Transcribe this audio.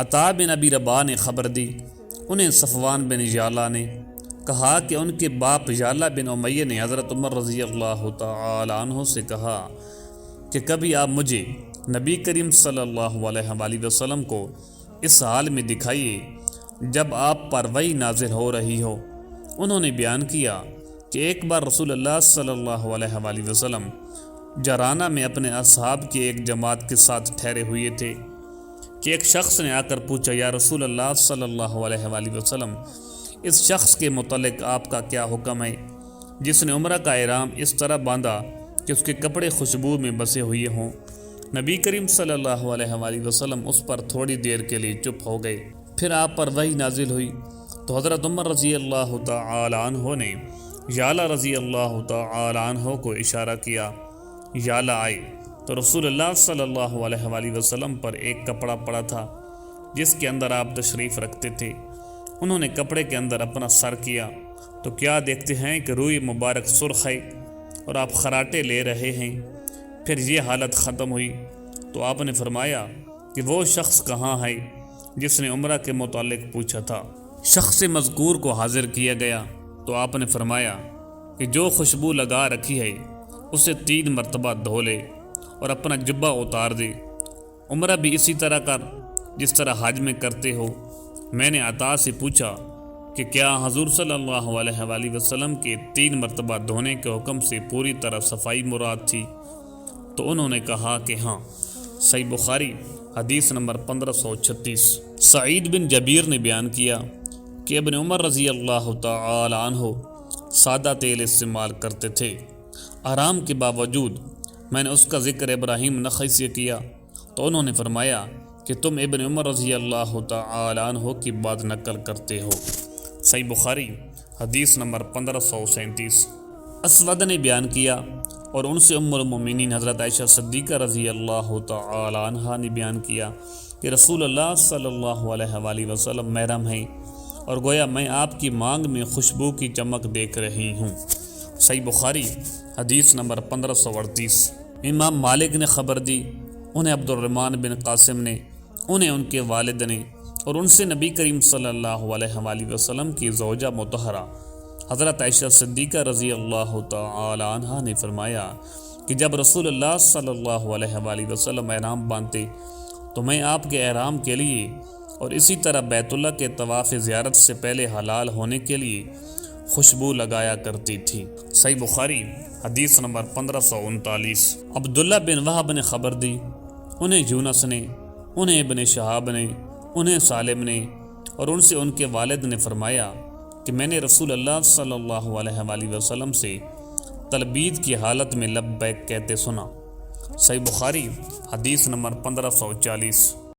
عطا بن ابی رباح نے خبر دی، انہیں صفوان بن یعلا نے کہا کہ ان کے باپ یعلا بن امیہ نے حضرت عمر رضی اللہ تعالی عنہ سے کہا کہ کبھی آپ مجھے نبی کریم صلی اللہ علیہ وآلہ وسلم کو اس حال میں دکھائیے جب آپ پر وحی نازل ہو رہی ہو۔ انہوں نے بیان کیا کہ ایک بار رسول اللہ صلی اللہ علیہ وآلہ وسلم جرانہ میں اپنے اصحاب کی ایک جماعت کے ساتھ ٹھہرے ہوئے تھے کہ ایک شخص نے آ کر پوچھا، یا رسول اللہ صلی اللہ علیہ وآلہ وسلم، اس شخص کے متعلق آپ کا کیا حکم ہے جس نے عمرہ کا احرام اس طرح باندھا کہ اس کے کپڑے خوشبو میں بسے ہوئے ہوں؟ نبی کریم صلی اللہ علیہ وآلہ وسلم اس پر تھوڑی دیر کے لیے چپ ہو گئے، پھر آپ پر وحی نازل ہوئی تو حضرت عمر رضی اللہ تعالی عنہ نے یعلا رضی اللہ تعالی عنہ کو اشارہ کیا۔ یعلا آئے تو رسول اللہ صلی اللہ علیہ وآلہ وسلم پر ایک کپڑا پڑا تھا جس کے اندر آپ تشریف رکھتے تھے۔ انہوں نے کپڑے کے اندر اپنا سر کیا تو کیا دیکھتے ہیں کہ روئی مبارک سرخ ہے اور آپ خراٹے لے رہے ہیں۔ پھر یہ حالت ختم ہوئی تو آپ نے فرمایا کہ وہ شخص کہاں ہے جس نے عمرہ کے متعلق پوچھا تھا؟ شخص مذکور کو حاضر کیا گیا تو آپ نے فرمایا کہ جو خوشبو لگا رکھی ہے اسے 3 مرتبہ دھو لے اور اپنا جبہ اتار دے۔ عمرہ بھی اسی طرح کر جس طرح حج میں کرتے ہو۔ میں نے عطا سے پوچھا کہ کیا حضور صلی اللہ علیہ وآلہ وسلم کے 3 مرتبہ دھونے کے حکم سے پوری طرح صفائی مراد تھی؟ تو انہوں نے کہا کہ ہاں۔ صحیح بخاری حدیث نمبر 1536۔ سعید بن جبیر نے بیان کیا کہ ابن عمر رضی اللہ تعالی عنہ سادہ تیل استعمال کرتے تھے، آرام کے باوجود۔ میں نے اس کا ذکر ابراہیم نخعی سے کیا تو انہوں نے فرمایا کہ تم ابن عمر رضی اللہ تعالی عنہ کی بات نقل کرتے ہو۔ صحیح بخاری حدیث نمبر 1537۔ اسود نے بیان کیا اور ان سے ام المؤمنین حضرت عائشہ صدیقہ رضی اللہ تعالی عنہا نے بیان کیا کہ رسول اللہ صلی اللہ علیہ وآلہ وسلم محرم ہیں اور گویا میں آپ کی مانگ میں خوشبو کی چمک دیکھ رہی ہوں۔ صحیح بخاری حدیث نمبر 1538۔ امام مالک نے خبر دی، انہیں عبد الرحمن بن قاسم نے، انہیں ان کے والد نے، اور ان سے نبی کریم صلی اللہ علیہ وآلہ وسلم کی زوجہ مطہرہ حضرت عائشہ صدیقہ رضی اللہ تعالی عنہا نے فرمایا کہ جب رسول اللہ صلی اللہ علیہ وآلہ وسلم احرام باندھتے تو میں آپ کے احرام کے لیے اور اسی طرح بیت اللہ کے طواف زیارت سے پہلے حلال ہونے کے لیے خوشبو لگایا کرتی تھی۔ صحیح بخاری حدیث نمبر 1539۔ عبداللہ بن وہب نے خبر دی، انہیں یونس نے، انہیں ابن شہاب نے، انہیں سالم نے، اور ان سے ان کے والد نے فرمایا کہ میں نے رسول اللہ صلی اللہ علیہ وآلہ وسلم سے تلبید کی حالت میں لبیک کہتے سنا۔ صحیح بخاری حدیث نمبر 1540۔